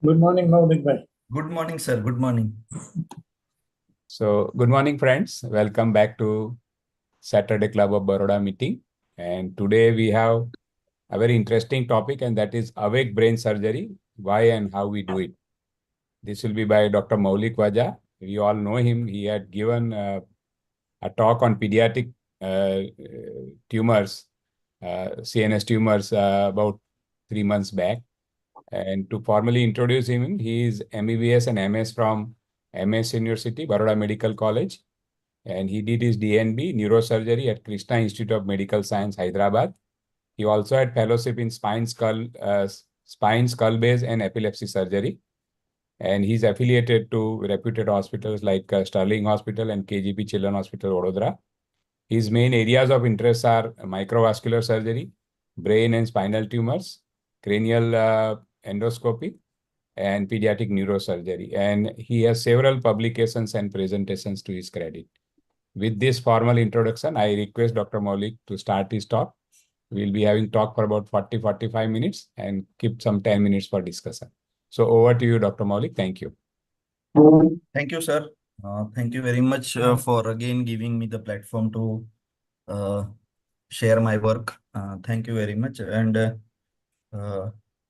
Good morning, Maulik bhai. Good morning, sir. Good morning. So, good morning, friends. Welcome back to Saturday Club of Baroda meeting. And today we have a very interesting topic, and that is awake brain surgery, why and how we do it. This will be by Dr. Maulik Waja. We all know him. He had given a talk on pediatric tumors, CNS tumors, about 3 months back. And to formally introduce him, he is MBBS and MS from MS University, Baroda Medical College. And he did his DNB, neurosurgery at Krishna Institute of Medical Science, Hyderabad. He also had fellowship in spine, skull base and epilepsy surgery. And he's affiliated to reputed hospitals like Sterling Hospital and KGP Children Hospital, Vadodara. His main areas of interest are microvascular surgery, brain and spinal tumors, cranial endoscopy, and pediatric neurosurgery. And he has several publications and presentations to his credit. With this formal introduction, I request Dr. Maulik to start his talk. We'll be having talk for about 40-45 minutes and keep some 10 minutes for discussion. So over to you, Dr. Maulik. Thank you. Thank you, sir. Thank you very much for again giving me the platform to share my work. Thank you very much. And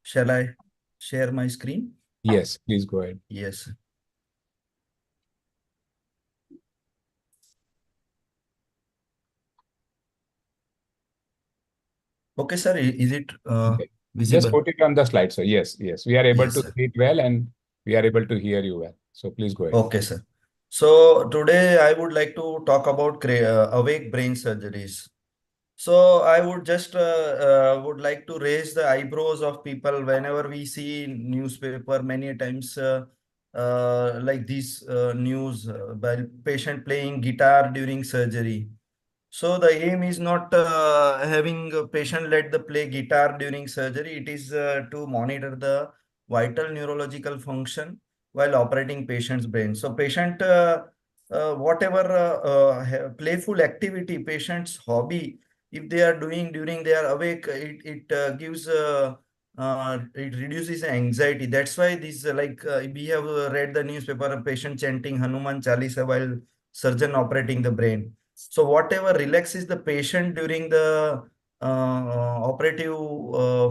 shall I share my screen? Yes, please go ahead. Yes. Okay, sir. Is it visible? Just put it on the slide. So yes, we are able Yes, to sir. see it well and we are able to hear you well. So please go ahead. Okay, sir. So today I would like to talk about awake brain surgeries. So I would just would like to raise the eyebrows of people whenever we see newspaper many times like this news by patient playing guitar during surgery. So the aim is not having a patient let the play guitar during surgery. It is to monitor the vital neurological function while operating patient's brain. So patient whatever playful activity patient's hobby if they are doing during they are awake, it gives it reduces anxiety. That's why this we have read the newspaper, a patient chanting Hanuman Chalisa while surgeon operating the brain. So whatever relaxes the patient during the operative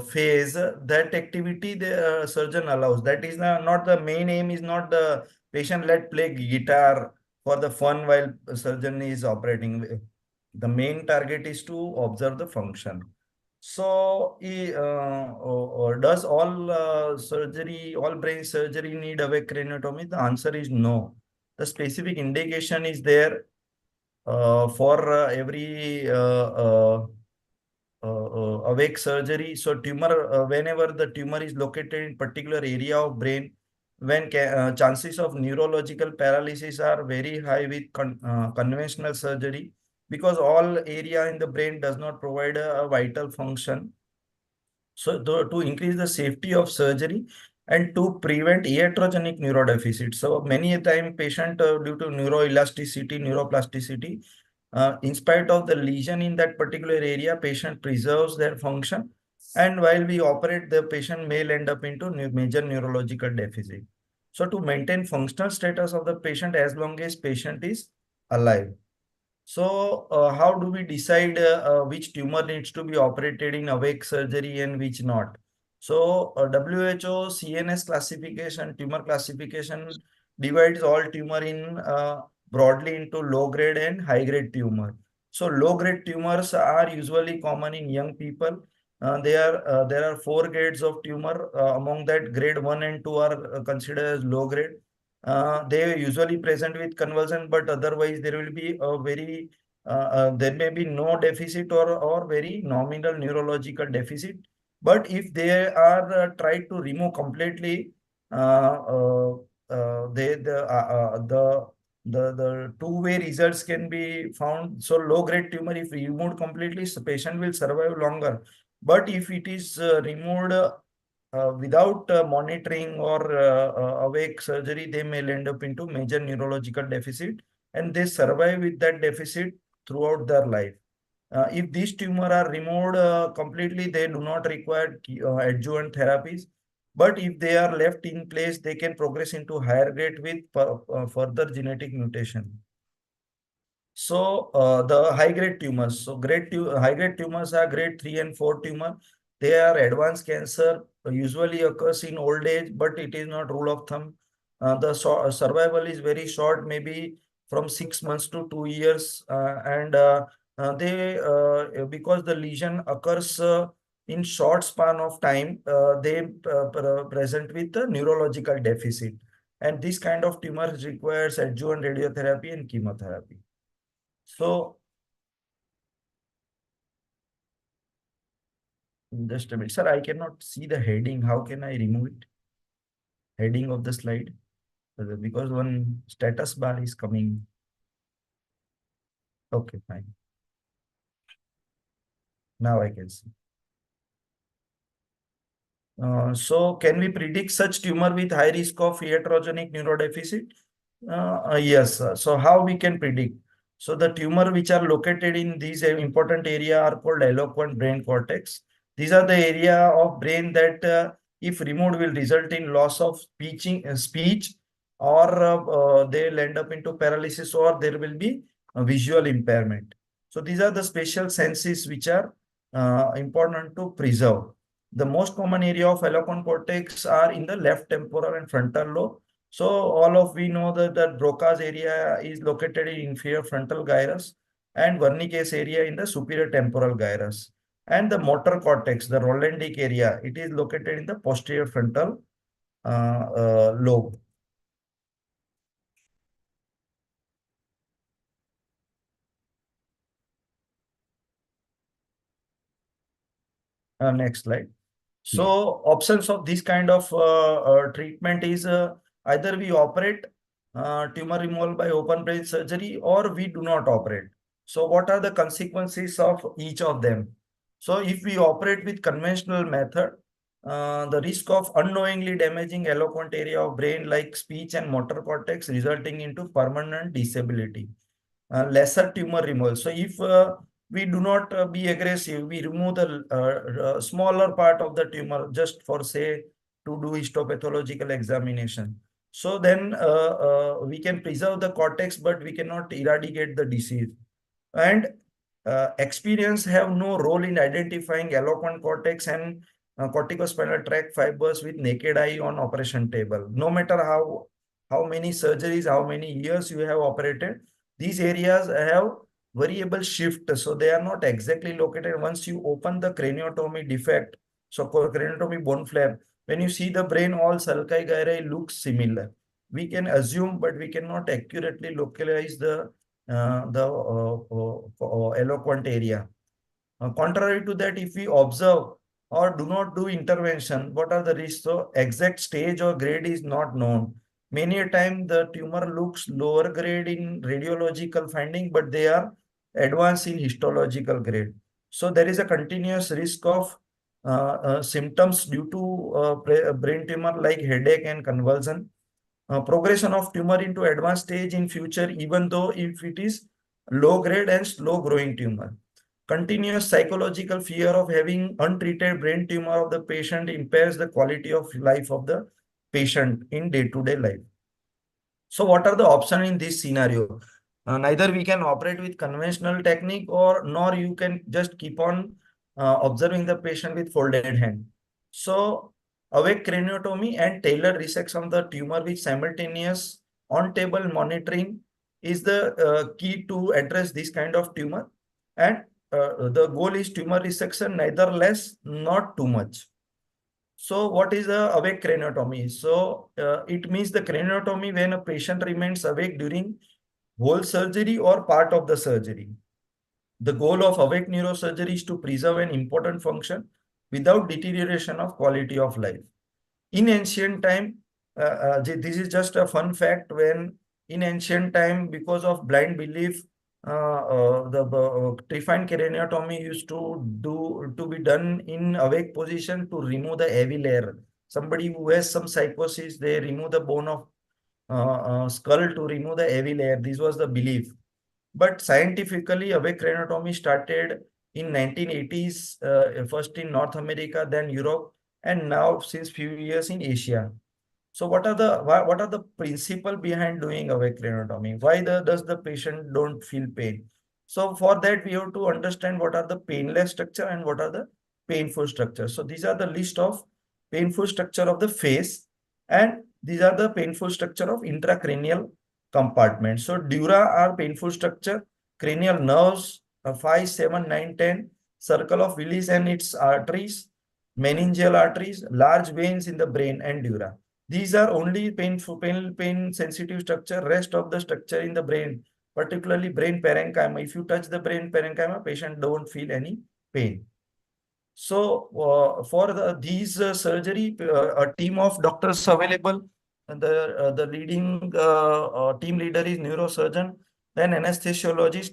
phase, that activity the surgeon allows. That is not the main aim. Is not the patient let play guitar for the fun while surgeon is operating. The main target is to observe the function. So, does all all brain surgery need awake craniotomy? The answer is no. The specific indication is there for every awake surgery. So tumor, whenever the tumor is located in particular area of brain, when chances of neurological paralysis are very high with conventional surgery, because all area in the brain does not provide a vital function. So to increase the safety of surgery and to prevent iatrogenic neurodeficit. So many a time patient due to neuroelasticity, neuroplasticity, in spite of the lesion in that particular area, patient preserves their function. And while we operate, the patient may end up into major neurological deficit. So to maintain functional status of the patient as long as patient is alive. So how do we decide which tumor needs to be operated in awake surgery and which not? So WHO CNS classification, tumor classification divides all tumor in broadly into low grade and high grade tumor. So low grade tumors are usually common in young people. There are four grades of tumor. Among that, grade 1 and 2 are considered as low grade. They usually present with convulsion, but otherwise there will be a very there may be no deficit or very nominal neurological deficit. But if they are tried to remove completely, they the two-way results can be found. So low grade tumor, if removed completely, the patient will survive longer. But if it is removed without monitoring or awake surgery, they may end up into major neurological deficit, and they survive with that deficit throughout their life. If these tumors are removed completely, they do not require adjuvant therapies. But if they are left in place, they can progress into higher grade with further genetic mutation. So the high grade tumors. So high grade tumors are grade 3 and 4 tumor. They are advanced cancer, usually occurs in old age, but it is not rule of thumb. The survival is very short, maybe from 6 months to 2 years, and they because the lesion occurs in short span of time, they present with a neurological deficit, and this kind of tumors requires adjuvant radiotherapy and chemotherapy. So just a minute, sir, I cannot see the heading. How can I remove it? Heading of the slide, because one status bar is coming. Okay, fine. Now I can see. So can we predict such tumor with high risk of iatrogenic neurodeficit? Yes. So how we can predict? So the tumor which are located in these important area are called eloquent brain cortex. These are the area of brain that if removed will result in loss of speech, or they'll end up into paralysis, or there will be a visual impairment. So these are the special senses which are important to preserve. The most common area of eloquent cortex are in the left temporal and frontal lobe. So all of we know that Broca's area is located in inferior frontal gyrus, and Wernicke's area in the superior temporal gyrus. And the motor cortex, the Rolandic area, it is located in the posterior frontal lobe. Next slide. So options of this kind of treatment is either we operate tumor removal by open brain surgery, or we do not operate. So what are the consequences of each of them? So if we operate with conventional method, the risk of unknowingly damaging eloquent area of brain like speech and motor cortex, resulting into permanent disability. Lesser tumor removal. So if we do not be aggressive, we remove the smaller part of the tumor just for, say, to do histopathological examination. So then we can preserve the cortex, but we cannot eradicate the disease. And experience have no role in identifying eloquent cortex and corticospinal tract fibers with naked eye on operation table. No matter how many surgeries, how many years you have operated, these areas have variable shift, so they are not exactly located. Once you open the craniotomy defect, so craniotomy bone flap, when you see the brain, all sulci gyri looks similar. We can assume, but we cannot accurately localize the eloquent area. Contrary to that, if we observe or do not do intervention, what are the risks? So exact stage or grade is not known. Many a time the tumor looks lower grade in radiological finding, but they are advanced in histological grade. So there is a continuous risk of symptoms due to brain tumor like headache and convulsion. Progression of tumor into advanced stage in future, even though if it is low grade and slow growing tumor. Continuous psychological fear of having untreated brain tumor of the patient impairs the quality of life of the patient in day-to-day life. So what are the options in this scenario? Neither we can operate with conventional technique, nor you can just keep on observing the patient with folded hand. So awake craniotomy and tailored resection of the tumor with simultaneous on-table monitoring is the key to address this kind of tumor. And the goal is tumor resection, neither less, not too much. So what is a awake craniotomy? So it means the craniotomy when a patient remains awake during whole surgery or part of the surgery. The goal of awake neurosurgery is to preserve an important function without deterioration of quality of life. In ancient time, this is just a fun fact, when in ancient time, because of blind belief, the trifine craniotomy used to be done in awake position to remove the heavy layer. Somebody who has some psychosis, they remove the bone of skull to remove the heavy layer. This was the belief. But scientifically, awake craniotomy started in 1980s, first in North America, then Europe, and now since few years in Asia. So what are the principle behind doing awake craniotomy? Why does the patient don't feel pain? So for that we have to understand what are the painless structure and what are the painful structure. So these are the list of painful structure of the face, and these are the painful structure of intracranial compartment. So dura are painful structure, cranial nerves 5, 7, 9, 10, circle of Willis and its arteries, meningeal arteries, large veins in the brain, and dura. These are only pain sensitive structure. Rest of the structure in the brain, particularly brain parenchyma. If you touch the brain parenchyma, patient don't feel any pain. So for these surgery, a team of doctors available. And the leading team leader is neurosurgeon, then anesthesiologist,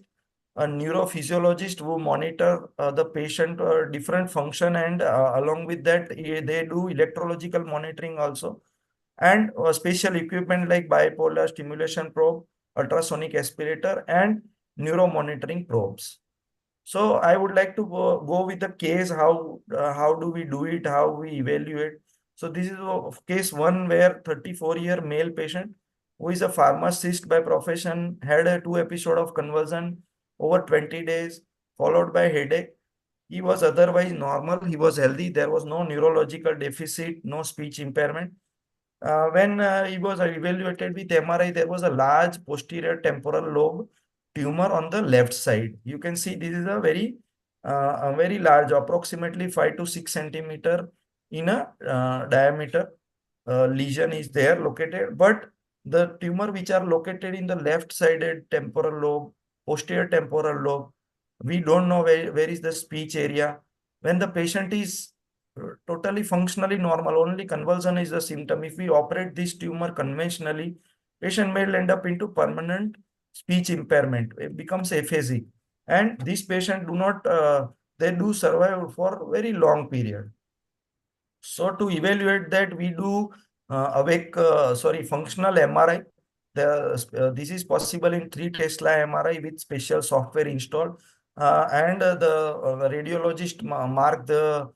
a neurophysiologist who monitor the patient different function, and along with that they do electrological monitoring also, and special equipment like bipolar stimulation probe, ultrasonic aspirator, and neuromonitoring probes. So I would like to go with the case, how do we do it, how we evaluate. So this is case one where 34-year male patient who is a pharmacist by profession had a 2 episode of convulsion over 20 days followed by headache. He was otherwise normal. He was healthy. There was no neurological deficit, no speech impairment. When he was evaluated with MRI, there was a large posterior temporal lobe tumor on the left side. You can see this is a very large, approximately 5 to 6 centimeter in a diameter. Lesion is there located, but the tumor which are located in the left-sided temporal lobe, posterior temporal lobe, we don't know where is the speech area. When the patient is totally functionally normal, only convulsion is the symptom. If we operate this tumor conventionally, patient may end up into permanent speech impairment. It becomes aphasic, and this patient do not they do survive for very long period. So to evaluate that, we do functional MRI. This is possible in 3 Tesla MRI with special software installed, and the radiologist mark the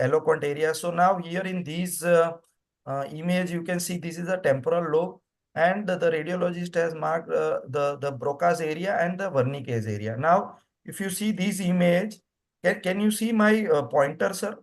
eloquent area. So now here in these image, you can see this is a temporal lobe, and the radiologist has marked the Broca's area and the Wernicke's area. Now, if you see this image, can you see my pointer, sir?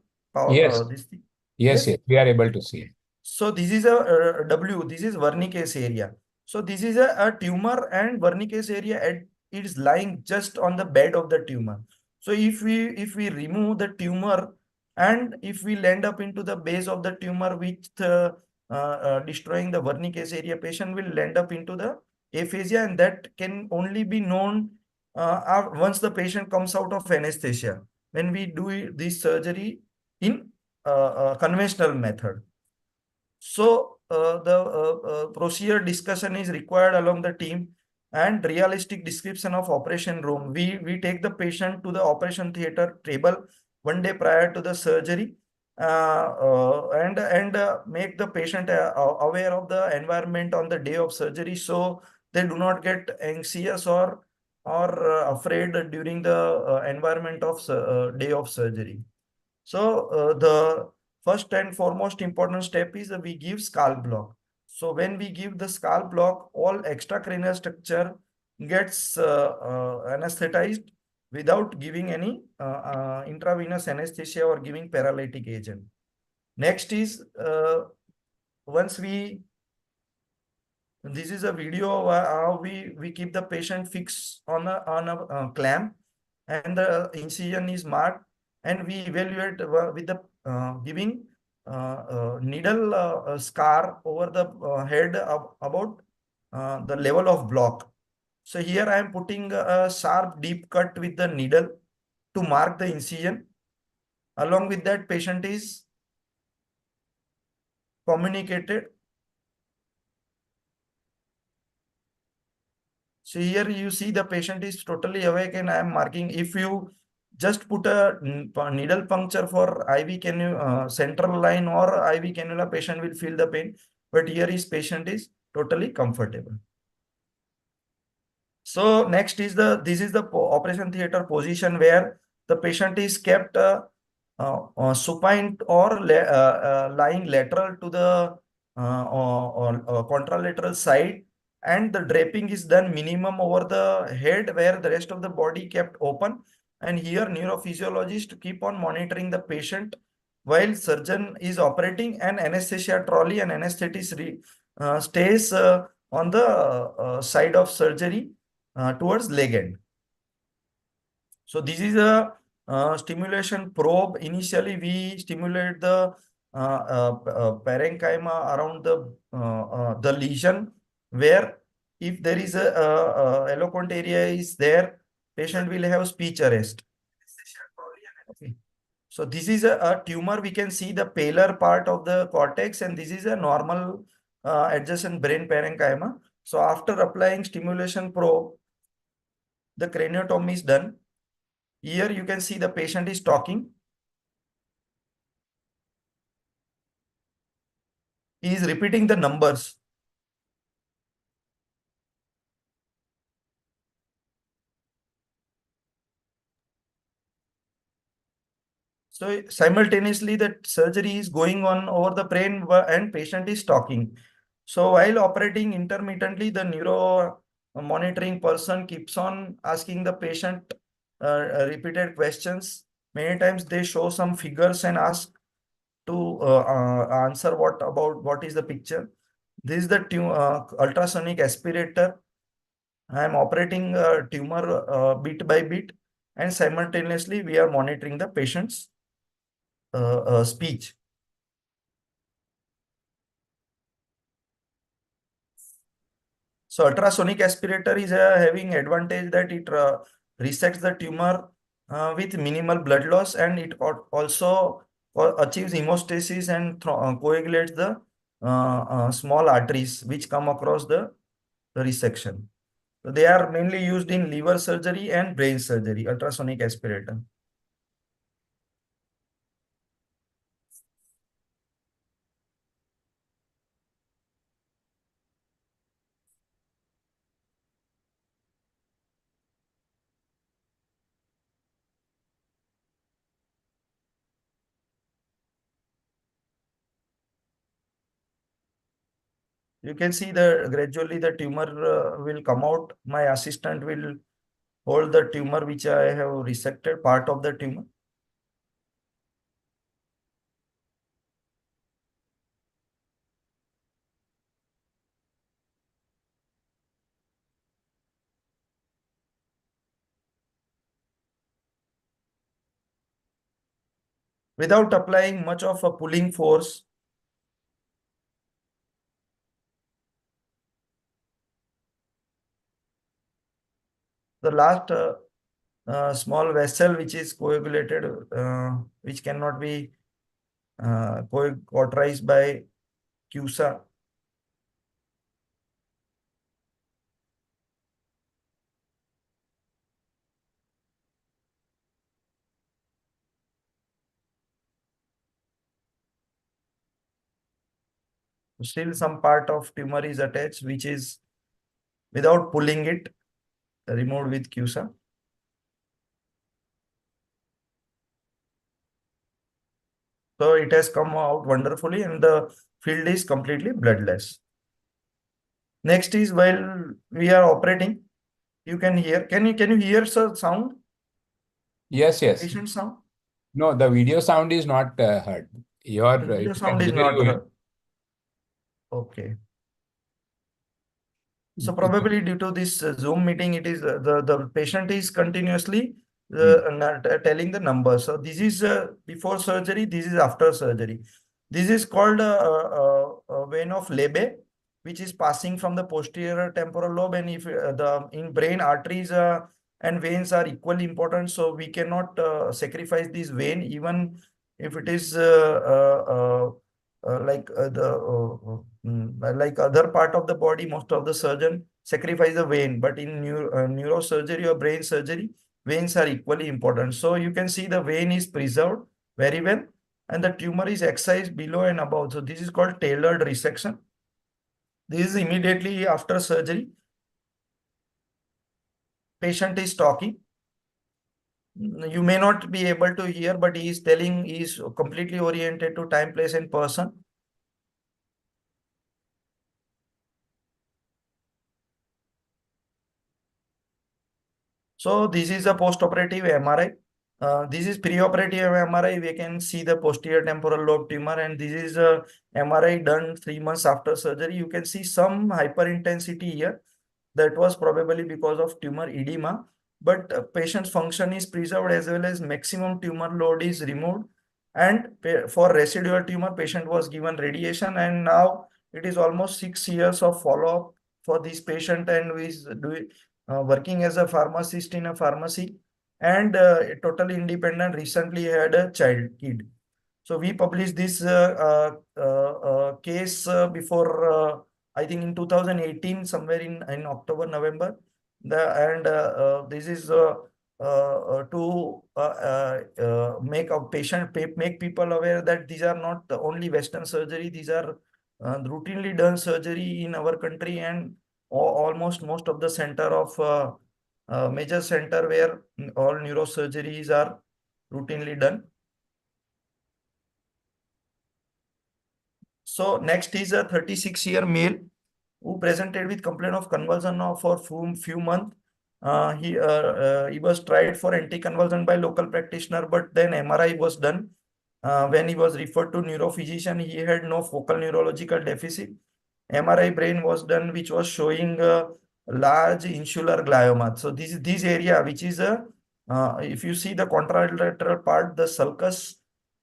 Yes. This thing. Yes, yes, we are able to see. So this is a W, this is Wernicke's area. So this is a tumor, and Wernicke's area it is lying just on the bed of the tumor. So if we remove the tumor, and if we land up into the base of the tumor which destroying the Wernicke's area, patient will land up into the aphasia, and that can only be known once the patient comes out of anesthesia, when we do this surgery in conventional method. So the procedure discussion is required along the team, and realistic description of operation room. We take the patient to the operation theater table 1 day prior to the surgery, and make the patient aware of the environment on the day of surgery, so they do not get anxious or afraid during the environment of day of surgery. So the first and foremost important step is that we give scalp block. So when we give the scalp block, all extracranial structure gets anesthetized without giving any intravenous anesthesia or giving paralytic agent. Next is once we, this is a video of how we keep the patient fixed on a clamp, and the incision is marked, and we evaluate with the giving needle scar over the head about the level of block. So here I am putting a sharp deep cut with the needle to mark the incision. Along with that, patient is communicated. So here you see the patient is totally awake and I am marking. If you just put a needle puncture for IV cannula, central line or IV cannula, patient will feel the pain. But here is patient is totally comfortable. So next is this is the operation theater position where the patient is kept supine or lying lateral to the contralateral side, and the draping is done minimum over the head where the rest of the body kept open. And here neurophysiologist keep on monitoring the patient while surgeon is operating, and anesthesia trolley and anesthetist stays on the side of surgery towards leg end. So this is a stimulation probe. Initially, we stimulate the parenchyma around the lesion, where if there is a eloquent area is there, patient will have speech arrest. Okay. So this is a tumor. We can see the paler part of the cortex, and this is a normal adjacent brain parenchyma. So after applying stimulation probe, the craniotomy is done. Here you can see the patient is talking. He is repeating the numbers. So simultaneously that surgery is going on over the brain and patient is talking. So while operating intermittently, the neuro monitoring person keeps on asking the patient repeated questions. Many times they show some figures and ask to answer what is the picture. This is the ultrasonic aspirator. I am operating a tumor bit by bit, and simultaneously we are monitoring the patient's speech. So ultrasonic aspirator is having advantage that it resects the tumor with minimal blood loss, and it also achieves hemostasis and coagulates the small arteries which come across the resection. So they are mainly used in liver surgery and brain surgery, ultrasonic aspirator. You can see gradually the tumor will come out. My assistant will hold the tumor which I have resected, part of the tumor. Without applying much of a pulling force. The last small vessel which is coagulated, which cannot be cauterized by CUSA. Still some part of tumor is attached, which is without pulling it, removed with CUSA. So it has come out wonderfully and the field is completely bloodless. Next is while we are operating, you can hear, can you hear sound? Yes, yes. Patient sound? No, the video sound is not heard. Your The video you sound can is hear not you. heard. Okay. So probably due to this Zoom meeting, it is the patient is continuously telling the numbers. So this is before surgery. This is after surgery. This is called a vein of Lebbe, which is passing from the posterior temporal lobe. And if the in brain arteries and veins are equally important, so we cannot sacrifice this vein even if it is like other part of the body, most of the surgeon sacrifice the vein, but in neurosurgery or brain surgery, veins are equally important. So you can see the vein is preserved very well, and the tumor is excised below and above. So this is called tailored resection. This is immediately after surgery. Patient is talking. You may not be able to hear, but he is telling, he is completely oriented to time, place, and person. So this is a post-operative MRI. This is pre-operative MRI. We can see the posterior temporal lobe tumor, and this is a MRI done 3 months after surgery. You can see some hyperintensity here. That was probably because of tumor edema, but patient's function is preserved as well as maximum tumor load is removed. And for residual tumor, patient was given radiation, and now it is almost 6 years of follow-up for this patient, and we is doing working as a pharmacist in a pharmacy, and totally independent, recently had a kid. So we published this case before, I think in 2018, somewhere in October, November. This is to make people aware that these are not the only Western surgery. These are routinely done surgery in our country, and almost most of the center of major center where all neurosurgeries are routinely done. So next is a 36-year male who presented with complaint of convulsion for few months. He was tried for anticonvulsant by local practitioner, but then MRI was done. When he was referred to neurophysician, he had no focal neurological deficit. MRI brain was done, which was showing a large insular glioma. So this area, which is if you see the contralateral part, the sulcus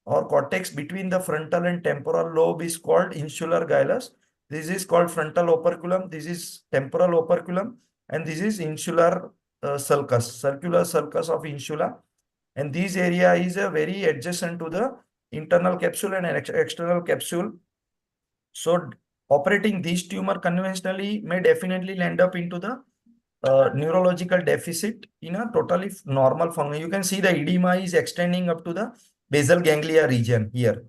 or cortex between the frontal and temporal lobe is called insular gyrus. This is called frontal operculum. This is temporal operculum, and this is insular sulcus, circular sulcus of insula. And this area is very adjacent to the internal capsule and external capsule. So operating this tumor conventionally may definitely land up into the neurological deficit in a totally normal function. You can see the edema is extending up to the basal ganglia region here.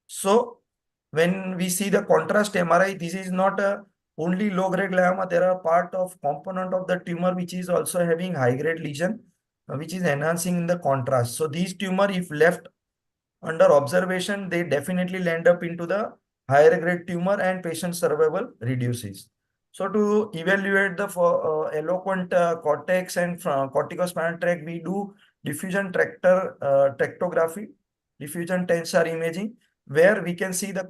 So when we see the contrast MRI, this is not a only low-grade glioma. There are part of component of the tumor which is also having high-grade lesion, which is enhancing in the contrast. So these tumor, if left under observation, they definitely land up into the higher grade tumor, and patient survival reduces. So to evaluate the eloquent cortex and corticospinal tract, we do diffusion tractography, diffusion tensor imaging, where we can see the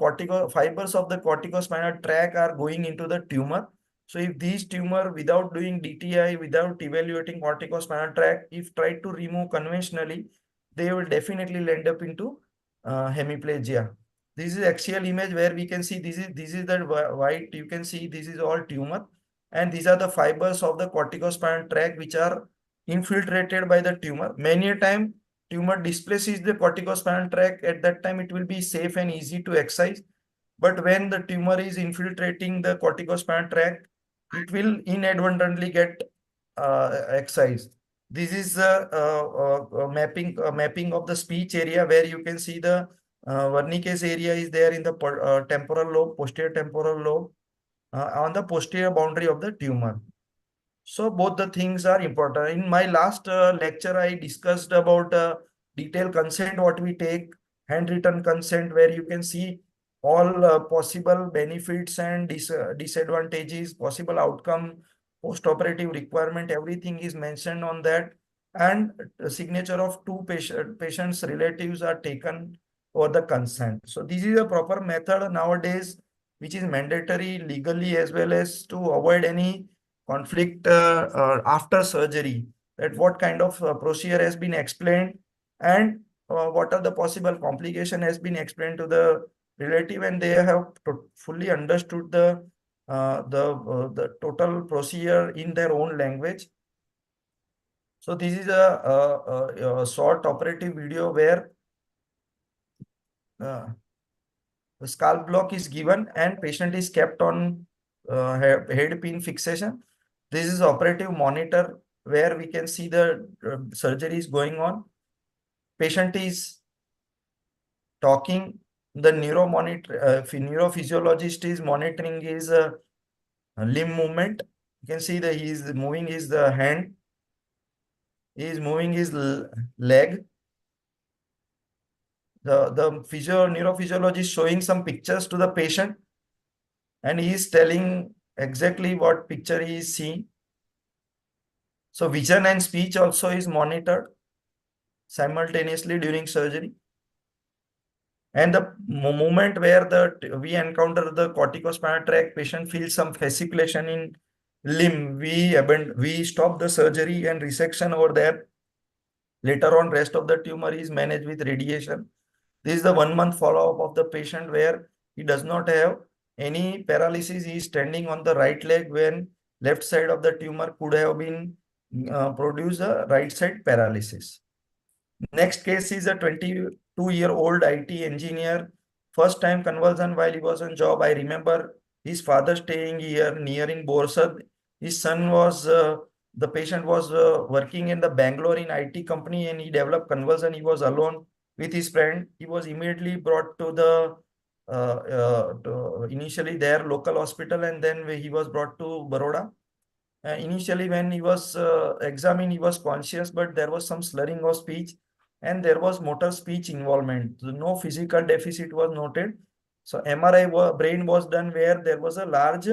fibers of the corticospinal tract are going into the tumor. So if these tumor, without doing DTI, without evaluating corticospinal tract, if tried to remove conventionally, they will definitely land up into hemiplegia. This is axial image where we can see this is the white. You can see this is all tumor, and these are the fibers of the corticospinal tract which are infiltrated by the tumor. Many a time tumor displaces the corticospinal tract. At that time, it will be safe and easy to excise. But when the tumor is infiltrating the corticospinal tract, it will inadvertently get excised. This is a mapping of the speech area, where you can see the Wernicke's area is there in the temporal lobe, posterior temporal lobe, on the posterior boundary of the tumor. So both the things are important. In my last lecture, I discussed about detailed consent, what we take, handwritten consent, where you can see all possible benefits and disadvantages, possible outcome, post-operative requirement, everything is mentioned on that. And the signature of two patients' relatives are taken for the consent. So this is a proper method nowadays, which is mandatory legally, as well as to avoid any conflict after surgery, that what kind of procedure has been explained, and what are the possible complication has been explained to the relative, and they have fully understood the total procedure in their own language. So this is a short operative video where the scalp block is given and patient is kept on head pin fixation. This is operative monitor where we can see the surgery is going on. Patient is talking. The neurophysiologist is monitoring his limb movement. You can see that he is moving his hand. He is moving his leg. The neurophysiologist showing some pictures to the patient, and he is telling exactly what picture he is seeing. So vision and speech also is monitored simultaneously during surgery. And the moment where we encounter the corticospinal tract, patient feels some fasciculation in limb, we stop the surgery and resection over there. Later on, rest of the tumor is managed with radiation. This is the 1 month follow-up of the patient where he does not have any paralysis. He is standing on the right leg when left side of the tumor could have been produced a right side paralysis. Next case is a 22-year-old IT engineer. First time convulsion while he was on job. I remember his father staying here nearing Borsad. His son was, the patient was working in the Bangalore in IT company and he developed convulsion. He was alone with his friend. He was immediately brought to the initially their local hospital and then he was brought to Baroda. Initially, when he was examined, he was conscious, but there was some slurring of speech and there was motor speech involvement. So no physical deficit was noted. So MRI brain was done where there was a large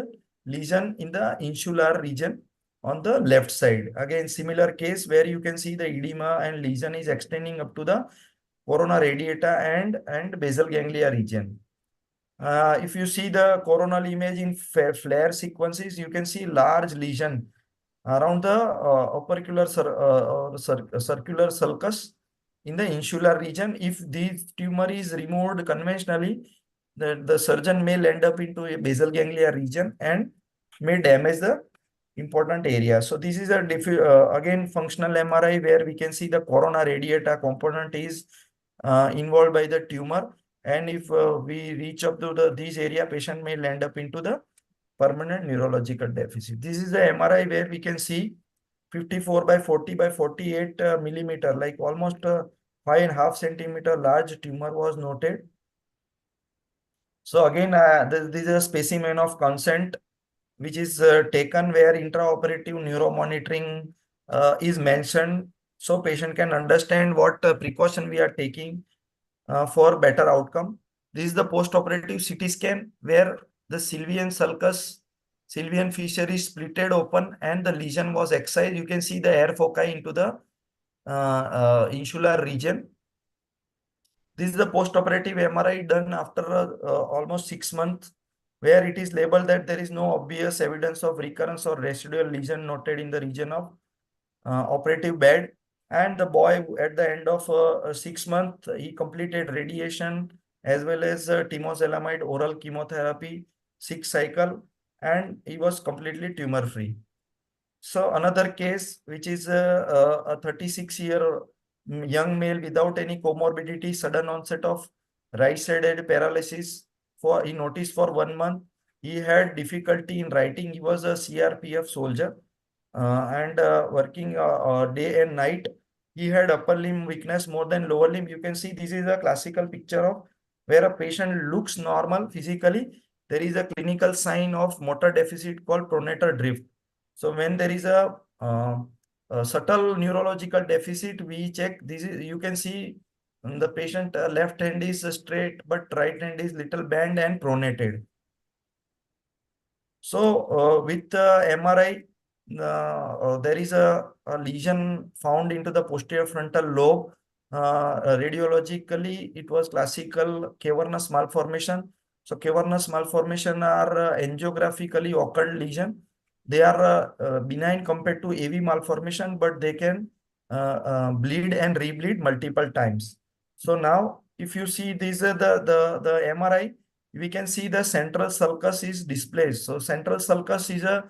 lesion in the insular region on the left side. Again, similar case where you can see the edema and lesion is extending up to the corona radiata and basal ganglia region. If you see the coronal image in flare sequences, you can see large lesion around the opercular circular sulcus in the insular region. If this tumor is removed conventionally, the surgeon may land up into a basal ganglia region and may damage the important area. So this is a again functional MRI where we can see the corona radiata component is involved by the tumor. And if we reach up to this area, patient may land up into the permanent neurological deficit. This is the MRI where we can see 54 by 40 by 48 millimeter, like almost 5.5 centimeter large tumor was noted. So again, this is a specimen of consent, which is taken where intraoperative neuromonitoring is mentioned. So patient can understand what precaution we are taking for better outcome. This is the post-operative CT scan where the sylvian sulcus, sylvian fissure is splitted open and the lesion was excised. You can see the air foci into the insular region. This is the post-operative MRI done after almost 6 months, where it is labeled that there is no obvious evidence of recurrence or residual lesion noted in the region of operative bed. And the boy at the end of 6 months, he completed radiation as well as temozolomide oral chemotherapy, 6 cycle, and he was completely tumor free. So another case, which is a 36-year young male without any comorbidity, sudden onset of right-sided paralysis. He noticed for 1 month, he had difficulty in writing. He was a CRPF soldier and working day and night. He had upper limb weakness more than lower limb. You can see this is a classical picture of where a patient looks normal physically. There is a clinical sign of motor deficit called pronator drift. So when there is a subtle neurological deficit, we check this. You can see the patient left hand is straight, but right hand is little bent and pronated. So with MRI, there is a lesion found into the posterior frontal lobe. Radiologically, it was classical cavernous malformation. So cavernous malformation are angiographically occurred lesion. They are benign compared to AV malformation, but they can bleed and rebleed multiple times. So now, if you see this, the MRI, we can see the central sulcus is displaced. So central sulcus is a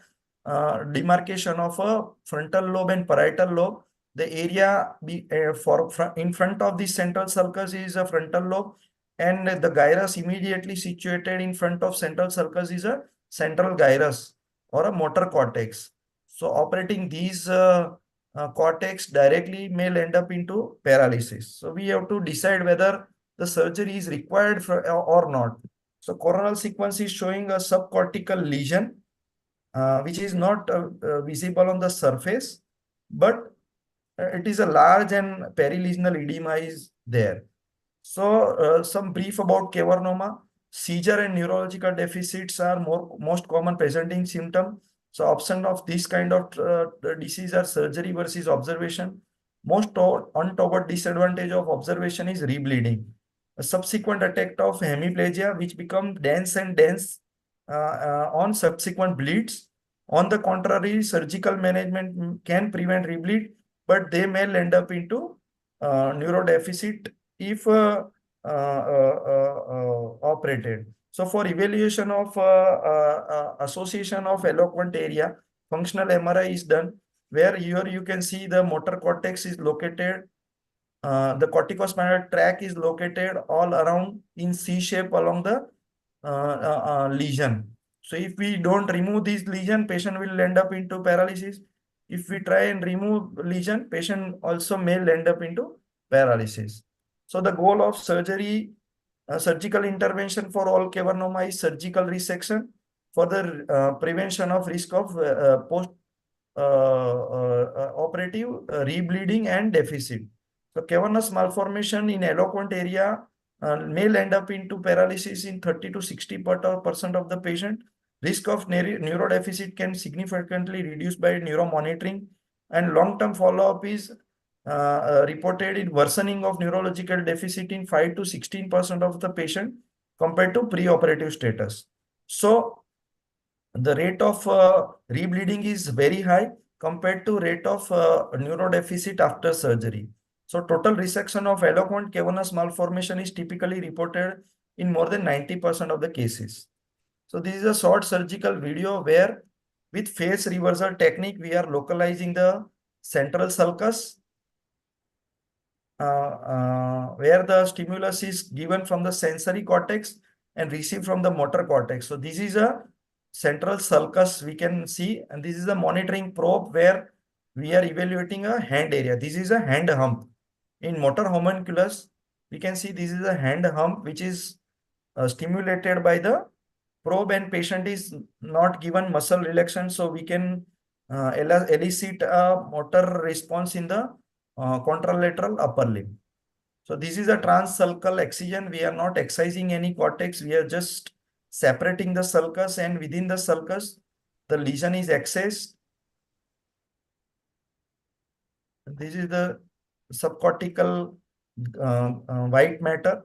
demarcation of a frontal lobe and parietal lobe. The area in front of the central sulcus is a frontal lobe, and the gyrus immediately situated in front of central sulcus is a central gyrus or a motor cortex. So operating these cortex directly may end up into paralysis. So we have to decide whether the surgery is required for, or not. So coronal sequence is showing a subcortical lesion, which is not visible on the surface, but it is a large and perilesional edema is there. So some brief about cavernoma. Seizure and neurological deficits are most common presenting symptom. So option of this kind of disease are surgery versus observation. Most untoward disadvantage of observation is rebleeding. A subsequent attack of hemiplegia, which become dense and dense on subsequent bleeds. On the contrary, surgical management can prevent rebleed, but they may end up into neurodeficit if operated. So for evaluation of association of eloquent area, functional MRI is done, where here you can see the motor cortex is located. The corticospinal tract is located all around in C shape along the lesion. So if we don't remove this lesion, patient will end up into paralysis. If we try and remove lesion, patient also may end up into paralysis. So the goal of surgery, surgical intervention for all cavernoma is surgical resection for the prevention of risk of post operative rebleeding and deficit. So cavernous malformation in eloquent area may end up into paralysis in 30 to 60% of the patient. Risk of neurodeficit can significantly reduce by neuromonitoring, and long-term follow-up is reported in worsening of neurological deficit in 5 to 16% of the patient compared to pre-operative status. So the rate of rebleeding is very high compared to rate of neurodeficit after surgery. So total resection of eloquent cavernous malformation is typically reported in more than 90% of the cases. So this is a short surgical video where with phase reversal technique, we are localizing the central sulcus where the stimulus is given from the sensory cortex and received from the motor cortex. So this is a central sulcus we can see, and this is the monitoring probe where we are evaluating a hand area. This is a hand hump. In motor homunculus, we can see this is a hand hump which is stimulated by the probe, and patient is not given muscle relaxation, so we can elicit a motor response in the contralateral upper limb. So this is a transsulcal excision. We are not excising any cortex. We are just separating the sulcus, and within the sulcus, the lesion is excised. This is the subcortical white matter.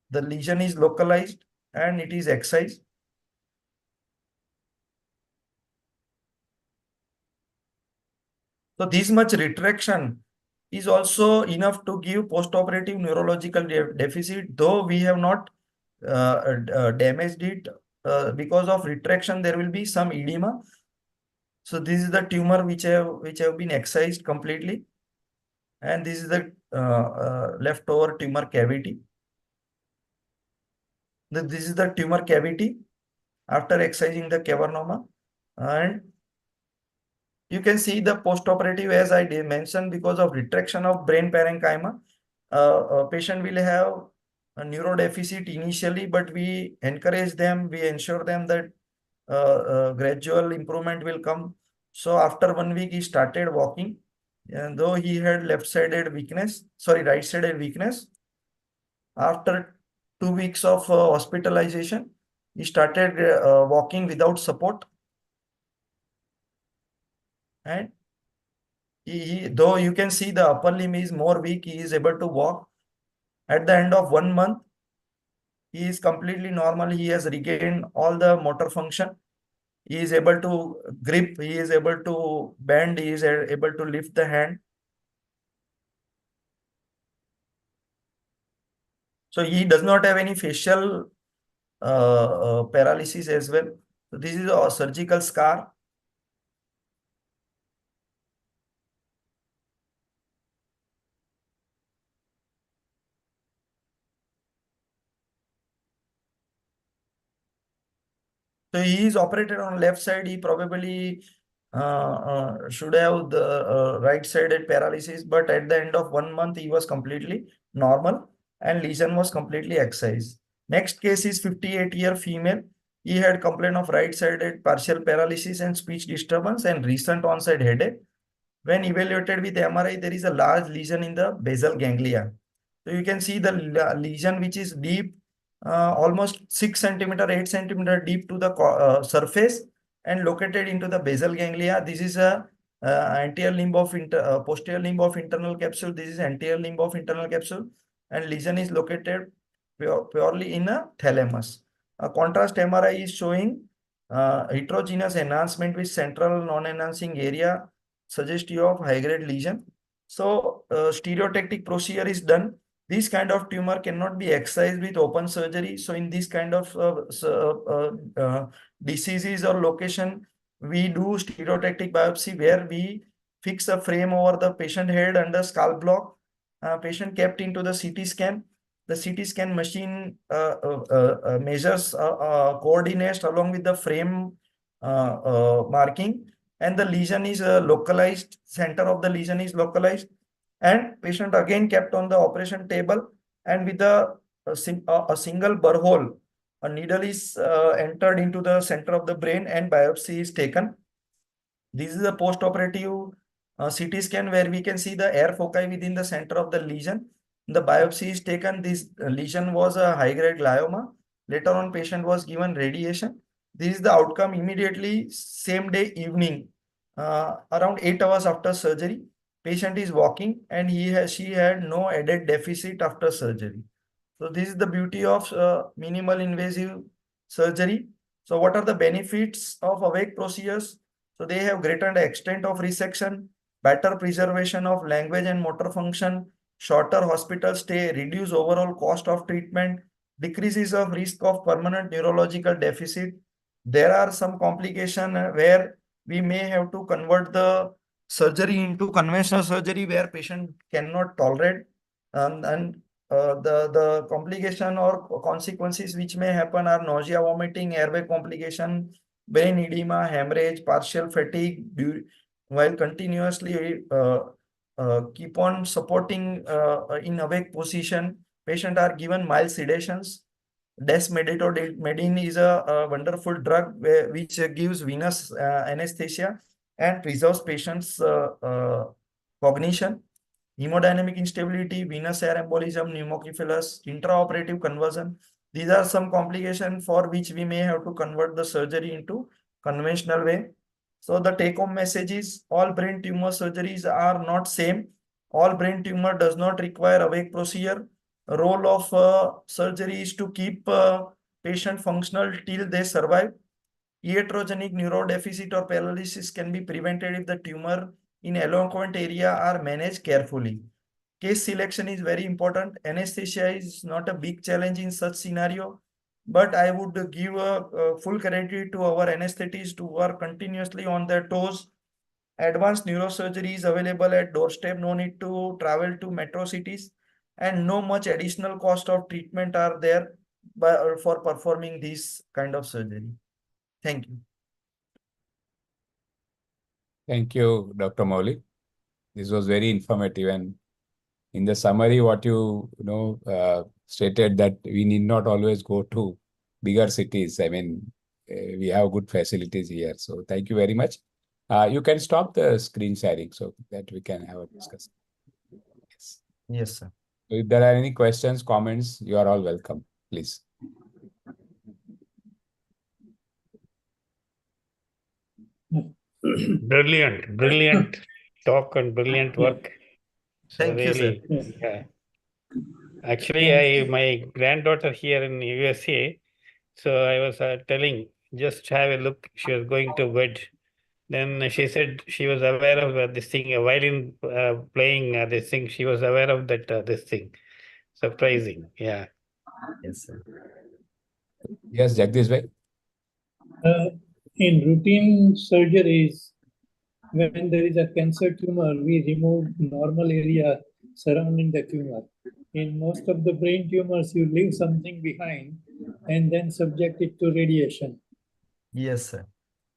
The lesion is localized and it is excised. So this much retraction is also enough to give postoperative neurological deficit, though we have not damaged it. Because of retraction, there will be some edema. So this is the tumor which have been excised completely, and this is the leftover tumor cavity. This is the tumor cavity after excising the cavernoma, and you can see the postoperative, as I mentioned, because of retraction of brain parenchyma, a patient will have a neurodeficit initially, but we encourage them, we ensure them that gradual improvement will come. So after 1 week, he started walking, and though he had right-sided weakness. After 2 weeks of hospitalization, he started walking without support. And though you can see the upper limb is more weak, he is able to walk. At the end of 1 month, he is completely normal. He has regained all the motor function. He is able to grip, he is able to bend, he is able to lift the hand. So he does not have any facial paralysis as well. So this is a surgical scar. So he is operated on left side. He probably should have the right-sided paralysis, but at the end of 1 month, he was completely normal and lesion was completely excised. Next case is 58-year female. He had complaint of right-sided partial paralysis and speech disturbance and recent onset headache. When evaluated with MRI, there is a large lesion in the basal ganglia. So you can see the lesion which is deep, almost 6 centimeter, 8 centimeter deep to the surface and located into the basal ganglia. This is a anterior limb of posterior limb of internal capsule. This is anterior limb of internal capsule, and lesion is located purely in a thalamus. A contrast MRI is showing heterogeneous enhancement with central non-enhancing area suggestive of high-grade lesion. So stereotactic procedure is done. This kind of tumor cannot be excised with open surgery. So in this kind of diseases or location, we do stereotactic biopsy where we fix a frame over the patient head under scalp block. Patient kept into the CT scan. The CT scan machine measures coordinates along with the frame marking, and the lesion is localized. Center of the lesion is localized, and patient again kept on the operation table, and with a single burr hole, a needle is entered into the center of the brain and biopsy is taken. This is a post-operative CT scan where we can see the air foci within the center of the lesion. The biopsy is taken. This lesion was a high-grade glioma. Later on, patient was given radiation. This is the outcome immediately, same day evening, around 8 hours after surgery. Patient is walking and she had no added deficit after surgery. So this is the beauty of minimal invasive surgery. So what are the benefits of awake procedures? So they have greater extent of resection, better preservation of language and motor function, shorter hospital stay, reduce overall cost of treatment, decreases of risk of permanent neurological deficit. There are some complications where we may have to convert the surgery into conventional surgery where patient cannot tolerate, and the complication or consequences which may happen are nausea, vomiting, airway complication, brain edema, hemorrhage, partial fatigue, while continuously keep on supporting in awake position. Patient are given mild sedations. Desmeditodine is a wonderful drug which gives venous anesthesia and preserves patient's cognition. Hemodynamic instability, venous air embolism, pneumocephalus, intraoperative conversion. These are some complications for which we may have to convert the surgery into conventional way. So the take-home message is all brain tumor surgeries are not same. All brain tumor does not require awake procedure. Role of surgery is to keep patient functional till they survive. Iatrogenic neurodeficit or paralysis can be prevented if the tumor in eloquent area are managed carefully. Case selection is very important. Anesthesia is not a big challenge in such scenario, but I would give a full credit to our anesthetists who are continuously on their toes. Advanced neurosurgery is available at doorstep. No need to travel to metro cities, and no much additional cost of treatment are there for performing this kind of surgery. Thank you. Thank you, Dr. Maulik. This was very informative, and in the summary, what you stated that we need not always go to bigger cities. I mean, we have good facilities here. So thank you very much. You can stop the screen sharing so that we can have a discussion. Yes. Yes, sir. So if there are any questions, comments, you are all welcome. Please. Brilliant talk and brilliant work. So Thank you, sir. really, yeah. Actually, my granddaughter here in USA, so I was telling, just have a look. She was going to bed. Then she said she was aware of this thing, a violin playing this thing. She was aware of that this thing. Surprising, yeah. Yes, sir. Yes, Jagdish bhai. In routine surgeries, when there is a cancer tumor, we remove normal area surrounding the tumor. In most of the brain tumors, you leave something behind and then subject it to radiation. Yes, sir.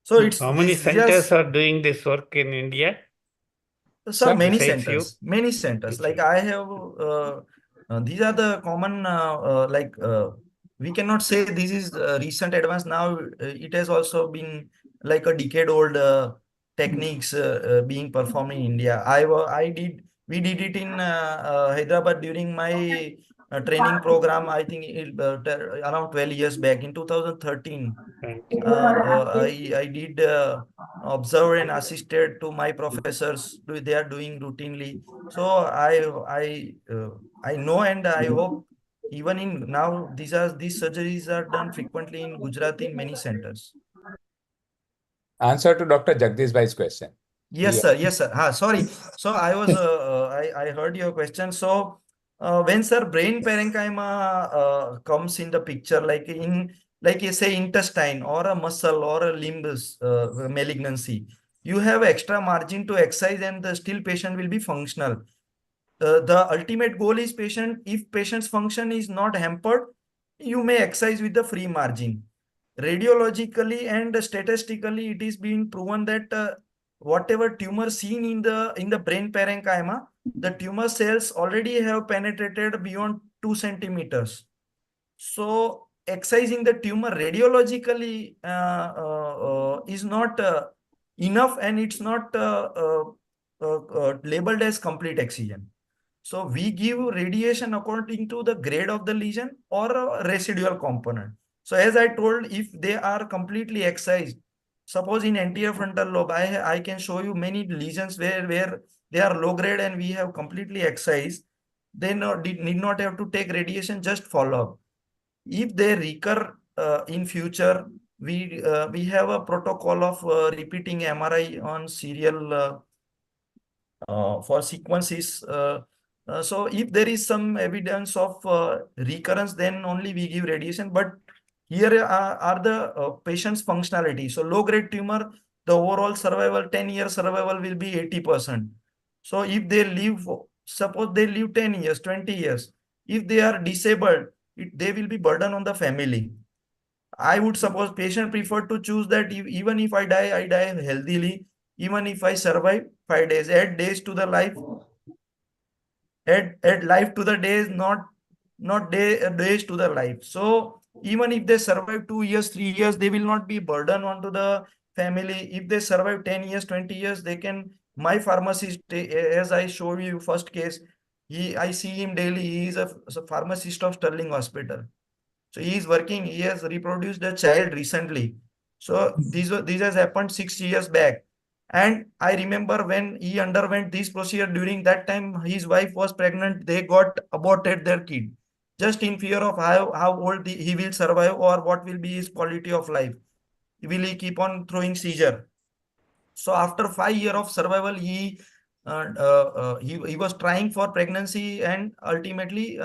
So it's How many this centers just, are doing this work in India? sir, Some, many Besides you? centers, many centers. Like Okay. I have, these are the common, we cannot say this is recent advance now. It has also been like a decade old techniques being performed in India. We did it in Hyderabad during my training program. I think around 12 years back in 2013. Thank you. I did observe and assisted to my professors. They are doing routinely. So I know, and I hope even in now these surgeries are done frequently in Gujarat in many centers. answer to Dr. Jagdish Bhai's question. Yes, He- sir. Yes, sir. Sorry. So I was I heard your question. So when sir brain parenchyma comes in the picture, like you say intestine or a muscle or a limbs malignancy, you have extra margin to exercise, and the still patient will be functional. The ultimate goal is if patient's function is not hampered, you may exercise with the free margin. Radiologically and statistically, it is being proven that whatever tumor seen in the brain parenchyma, the tumor cells already have penetrated beyond 2 centimeters. So excising the tumor radiologically is not enough, and it's not labeled as complete excision. So we give radiation according to the grade of the lesion or a residual component. So as I told, if they are completely excised, suppose in anterior frontal lobe, I can show you many lesions where they are low grade and we have completely excised. They need not have to take radiation, just follow up. If they recur in future, we have a protocol of repeating MRI on serial for sequences. So if there is some evidence of recurrence, then only we give radiation. But here are the patient's functionality. So low grade tumor, the overall survival, 10-year survival will be 80%. So if they live, suppose they live 10 years, 20 years, if they are disabled, they will be burden on the family. I would suppose patient prefer to choose that even if I die healthily. Even if I survive 5 days, add days to the life, add life to the days, not days to the life. So even if they survive 2 years, 3 years, they will not be burden onto the family. If they survive 10 years, 20 years, they can. My pharmacist, as I showed you first case, I see him daily. He is a pharmacist of Sterling Hospital. So he is working. He has reproduced a child recently. So these has happened 6 years back. And I remember when he underwent this procedure, during that time, his wife was pregnant. They got aborted their kid, just in fear of how old he will survive or what will be his quality of life. Will he keep on throwing seizure? So after 5 years of survival, he was trying for pregnancy, and ultimately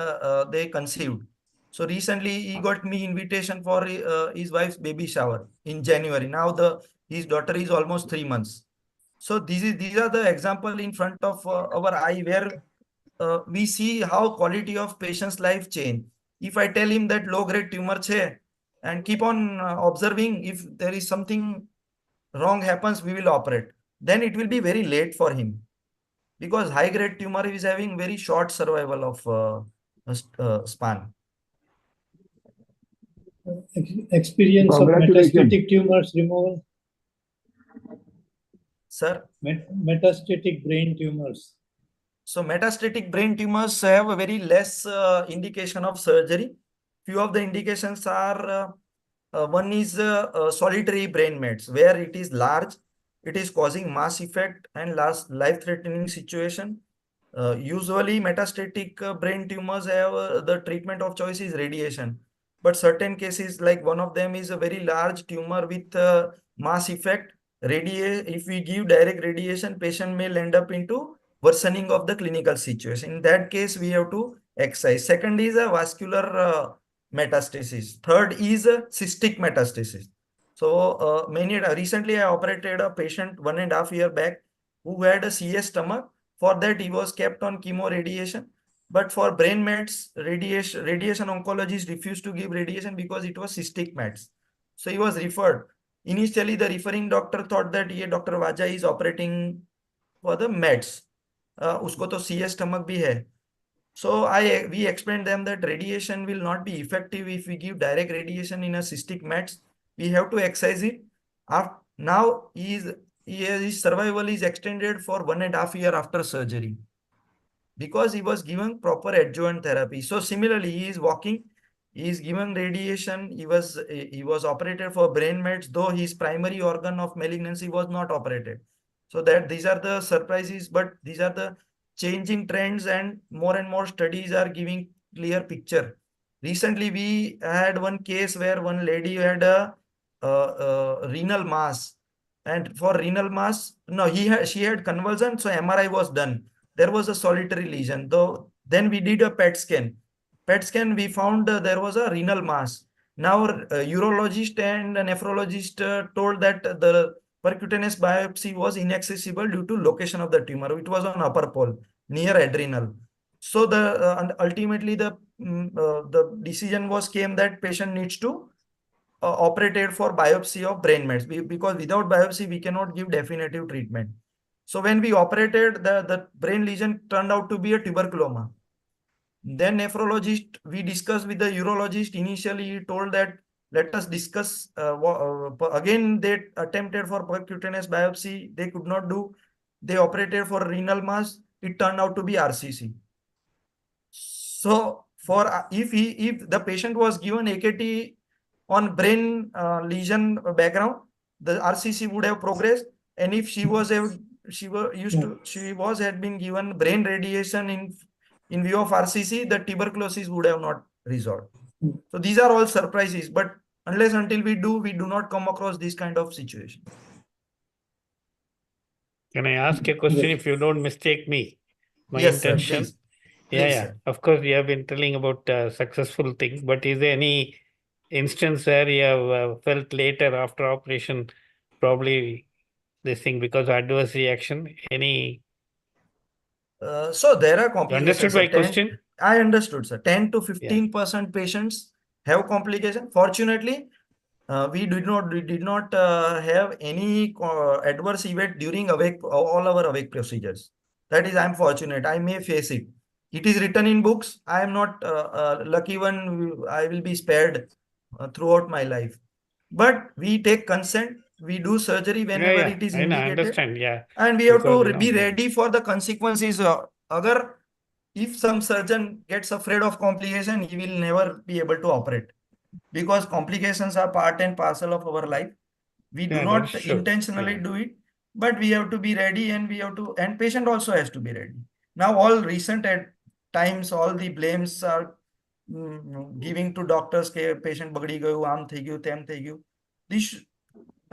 they conceived. So recently he got me invitation for his wife's baby shower in January. Now his daughter is almost 3 months. So these are the example in front of our eye, where we see how quality of patient's life change. If I tell him that low grade tumor che, and keep on observing, if there is something wrong happens, we will operate. Then it will be very late for him, because high grade tumor is having very short survival of span. Experience of Congratulations. metastatic tumors removal, Sir, metastatic brain tumors. so metastatic brain tumors have a very less indication of surgery. Few of the indications are one is solitary brain mets, where it is large, it is causing mass effect and life-threatening situation. Usually metastatic brain tumors have the treatment of choice is radiation. But certain cases, like one of them is a very large tumor with mass effect. If we give direct radiation, patient may end up into worsening of the clinical situation. In that case, we have to excise. Second is a vascular metastasis. Third is a cystic metastasis. So recently I operated a patient 1.5 years back who had a CS stomach. For that, he was kept on chemo radiation. But for brain mets, radiation oncologists refused to give radiation because it was cystic mets. So he was referred. Initially, the referring doctor thought that ये Dr. Vaja is operating for the meds. उसको तो CS stomach भी है. So we explained them that radiation will not be effective if we give direct radiation in a cystic meds. We have to excise it. Now his survival is extended for 1.5 years after surgery because he was given proper adjuvant therapy. So similarly, he is walking, he is given radiation. He was operated for brain mets, though his primary organ of malignancy was not operated. So that these are the surprises, but these are the changing trends, and more studies are giving clear picture. Recently, we had one case where one lady had a renal mass, and for renal mass, no, she had convulsion, so MRI was done. There was a solitary lesion. Though then we did a PET scan. PET scan, we found there was a renal mass. Now, urologist and a nephrologist told that the percutaneous biopsy was inaccessible due to location of the tumor. It was on upper pole near adrenal. So and ultimately the decision was came that patient needs to operated for biopsy of brain mets, because without biopsy we cannot give definitive treatment. So when we operated, the brain lesion turned out to be a tuberculoma. Then nephrologist, we discussed with the urologist. Initially, he told that let us discuss. Again, they attempted for percutaneous biopsy. They could not do. They operated for renal mass. It turned out to be RCC. So for if the patient was given AKT on brain lesion background, the RCC would have progressed. And if she had been given brain radiation in view of RCC, the tuberculosis would have not resolved. So these are all surprises, but until we do not come across this kind of situation. Can I ask a question if you don't mistake me? My Yes, sir, intention. please. Yeah, Please, yeah. sir. Of course, you have been telling about successful things, but is there any instance where you have felt later after operation, probably this thing because of adverse reaction? Any? So there are You complications. understood my question? I understood, sir. 10 to 15% patients have complication. Fortunately, we did not have any adverse event during all our awake procedures. That is, I'm fortunate. I may face it. It is written in books. I am not lucky one. I will be spared throughout my life. But we take consent. We do surgery whenever it is indicated. I understand. Yeah. And we have Because, to be ready for the consequences. If some surgeon gets afraid of complication, he will never be able to operate, because complications are part and parcel of our life. We do not intentionally do it, but we have to be ready, and patient also has to be ready. Now, all recent times, all the blames are giving to doctors, patient bagdi gayu, aam thei gayu, tem thei gayu.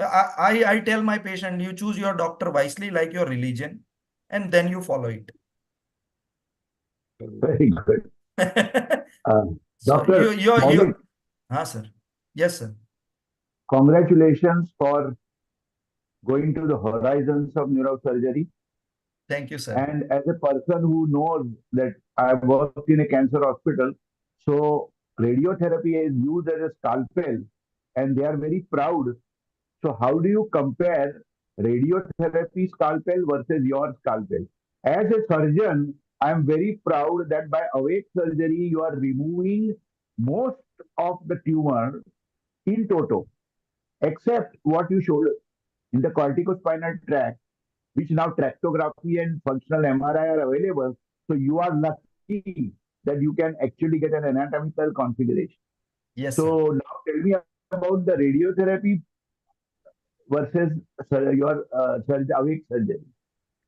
I tell my patient, you choose your doctor wisely, like your religion, and then you follow it. Very good. So Doctor, sir. Yes, sir. Congratulations for going to the horizons of neurosurgery. Thank you, sir. And as a person who knows that I worked in a cancer hospital, so radiotherapy is used as a scalpel, and they are very proud. So how do you compare radiotherapy scalpel versus your scalpel? As a surgeon, I am very proud that by awake surgery, you are removing most of the tumor in toto, except what you showed in the corticospinal tract, which now tractography and functional MRI are available. So you are lucky that you can actually get an anatomical configuration. Yes, so sir. Now tell me about the radiotherapy versus your awake surgery.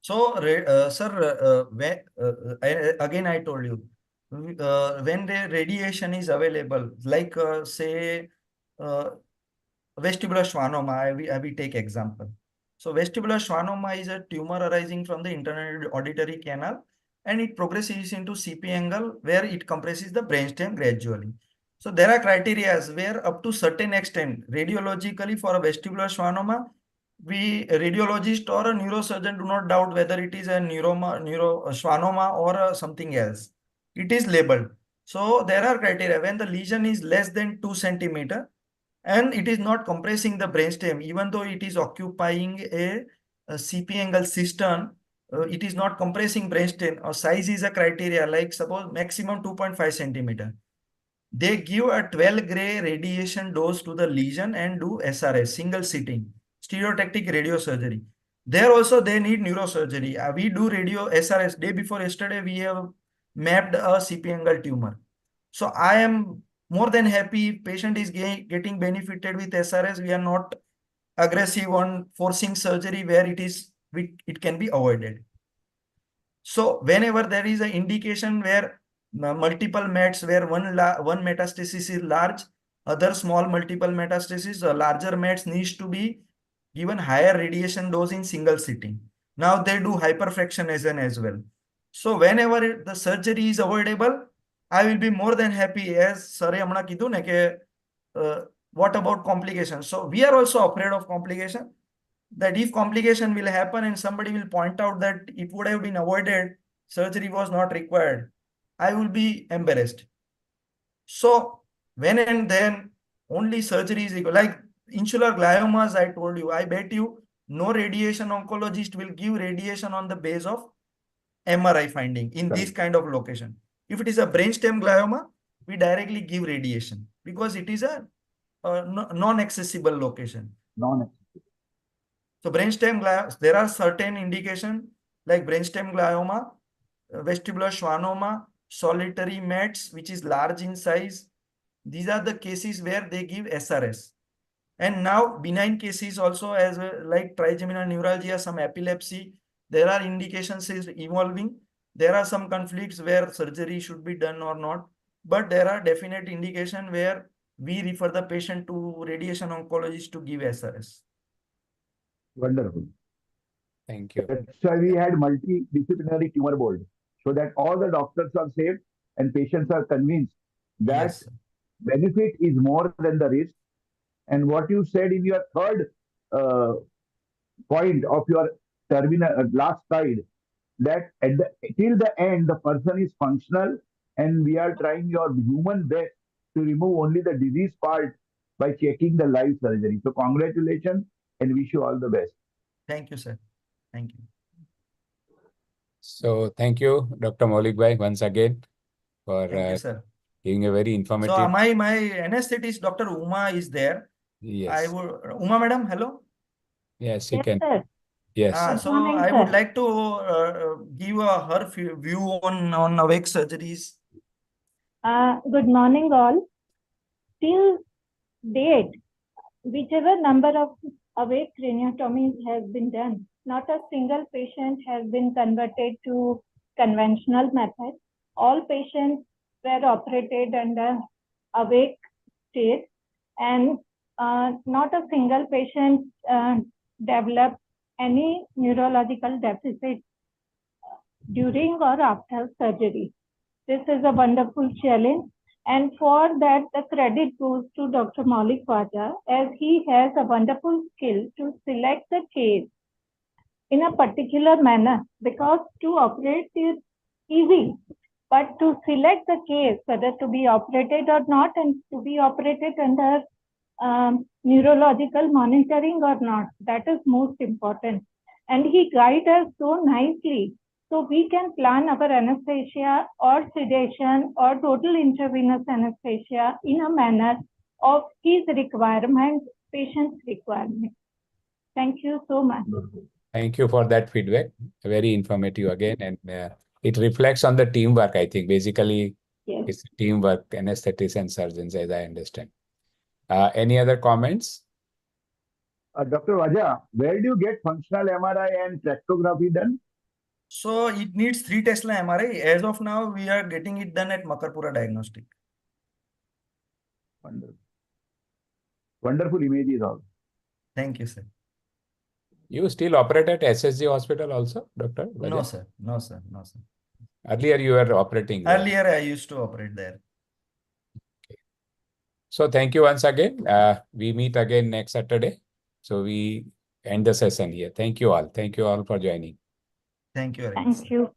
So, sir, again, I told you, when the radiation is available, like say vestibular schwannoma, I will take example. So vestibular schwannoma is a tumor arising from the internal auditory canal, and it progresses into CP angle where it compresses the brainstem gradually. So there are criteria where up to certain extent, radiologically for a vestibular schwannoma, radiologist or a neurosurgeon do not doubt whether it is a schwannoma or something else. It is labeled. So there are criteria when the lesion is less than 2 centimeter. and it is not compressing the brainstem, even though it is occupying a CP angle system. It is not compressing brainstem. Or size is a criteria, like suppose maximum 2.5 centimeter. They give a 12 gray radiation dose to the lesion and do SRS, single sitting, stereotactic radiosurgery. There also they need neurosurgery. We do radio SRS. Day before yesterday, we have mapped a CP angle tumor. So I am more than happy patient is getting benefited with SRS. We are not aggressive on forcing surgery where it can be avoided. So whenever there is an indication where multiple mets, where one metastasis is large, other small multiple metastasis, larger mets needs to be given higher radiation dose in single sitting. Now they do hyperfractionation as well. So whenever the surgery is avoidable, I will be more than happy. As sir hamna kidhu ne ke, what about complications? So we are also afraid of complication. That if complication will happen and somebody will point out that it would have been avoided, surgery was not required, I will be embarrassed. So when and then only surgery is equal. Like insular gliomas, I told you, I bet you no radiation oncologist will give radiation on the base of MRI finding in this kind of location. If it is a brainstem glioma, we directly give radiation because it is a non-accessible location. So brainstem glioma, there are certain indications like brainstem glioma, vestibular schwannoma, solitary mets, which is large in size. These are the cases where they give SRS. And now benign cases also, as well, like trigeminal neuralgia, some epilepsy, there are indications is evolving. There are some conflicts where surgery should be done or not, but there are definite indications where we refer the patient to radiation oncologist to give SRS. Wonderful. Thank you. That's why we had multidisciplinary tumor board, so that all the doctors are safe and patients are convinced that Yes. benefit is more than the risk. And what you said in your third point of your terminal last slide, that till the end the person is functional, and we are trying your human best to remove only the disease part by checking the live surgery. So congratulations and wish you all the best. Thank you, sir. Thank you. So thank you, Dr. Maulik Bhai, once again for Thank you, sir. giving a very informative. So my anesthetist, Dr. Uma, is there. Yes. Uma madam, hello. Yes, you Yes, can. sir. Yes. So morning, I would sir. like to give her view on awake surgeries. Good morning, all. Till date, whichever number of awake craniotomies has been done, not a single patient has been converted to conventional method. All patients were operated under awake state, and not a single patient developed any neurological deficit during or after surgery. This is a wonderful challenge, and for that the credit goes to Dr. Maulik Khwaja, as he has a wonderful skill to select the case in a particular manner, because to operate is easy, but to select the case whether to be operated or not, and to be operated under neurological monitoring or not, that is most important. And he guides us so nicely, so we can plan our anesthesia or sedation or total intravenous anesthesia in a manner of his requirement, patient's requirement. Thank you so much. Thank you for that feedback. Very informative again, and it reflects on the teamwork, I think. Basically, Yes. it's teamwork, anesthetists and surgeons, as I understand. Any other comments? Dr. Khwaja, where do you get functional MRI and tractography done? So it needs 3 Tesla MRI. As of now, we are getting it done at Makarpura Diagnostic. Wonderful. Wonderful images also. Thank you, sir. You still operate at SSG hospital also, Dr. No, Bhajan? sir. No, sir. No, sir. Earlier you were operating there. Earlier, I used to operate there. So thank you once again. We meet again next Saturday. So we end the session here. Thank you all. Thank you all for joining. Thank you very much, Thank sir. you.